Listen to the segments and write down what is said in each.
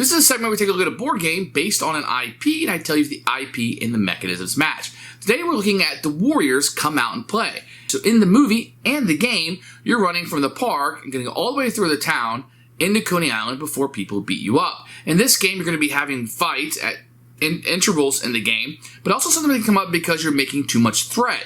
This is a segment where we take a look at a board game based on an IP, and I tell you if the IP and the mechanisms match. Today we're looking at the Warriors Come Out and Play. So in the movie and the game, you're running from the park and getting all the way through the town into Coney Island before people beat you up. In this game, you're going to be having fights at intervals in the game, but also something that come up because you're making too much threat.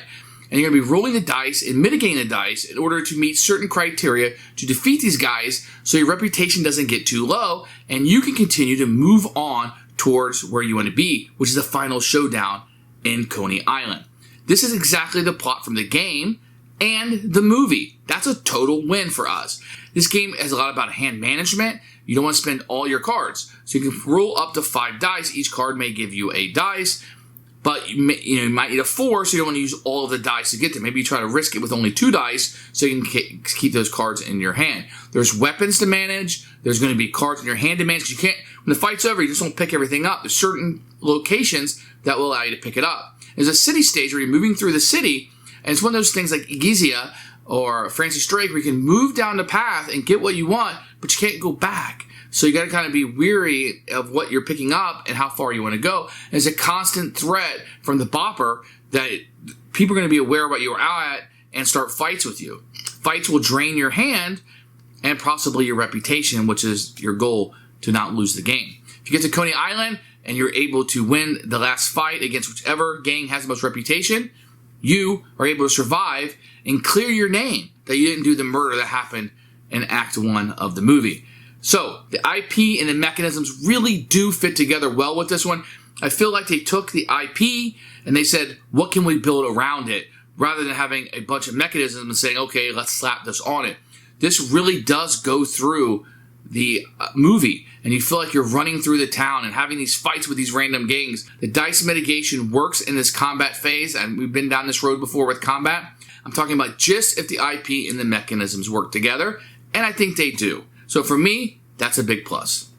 And you're going to be rolling the dice and mitigating the dice in order to meet certain criteria to defeat these guys so your reputation doesn't get too low and you can continue to move on towards where you want to be, which is the final showdown in Coney Island. This is exactly the plot from the game and the movie. That's a total win for us. This game is a lot about hand management. You don't want to spend all your cards. So you can roll up to 5 dice. Each card may give you a dice. But you might need a 4, so you don't want to use all of the dice to get there. Maybe you try to risk it with only 2 dice so you can keep those cards in your hand. There's weapons to manage. There's going to be cards in your hand to manage. Because you can't, when the fight's over, you just don't pick everything up. There's certain locations that will allow you to pick it up. There's a city stage where you're moving through the city, and it's one of those things like Igizia or Francis Drake where you can move down the path and get what you want, but you can't go back. So you got to kind of be weary of what you're picking up and how far you want to go. There's a constant threat from the bopper that people are going to be aware of what you're out at and start fights with you. Fights will drain your hand and possibly your reputation, which is your goal to not lose the game. If you get to Coney Island and you're able to win the last fight against whichever gang has the most reputation, you are able to survive and clear your name that you didn't do the murder that happened in Act 1 of the movie. So, the IP and the mechanisms really do fit together well with this one. I feel like they took the IP and they said, what can we build around it? Rather than having a bunch of mechanisms and saying, okay, let's slap this on it. This really does go through the movie, and you feel like you're running through the town and having these fights with these random gangs. The dice mitigation works in this combat phase, and we've been down this road before with combat. I'm talking about just if the IP and the mechanisms work together, and I think they do. So for me, that's a big plus.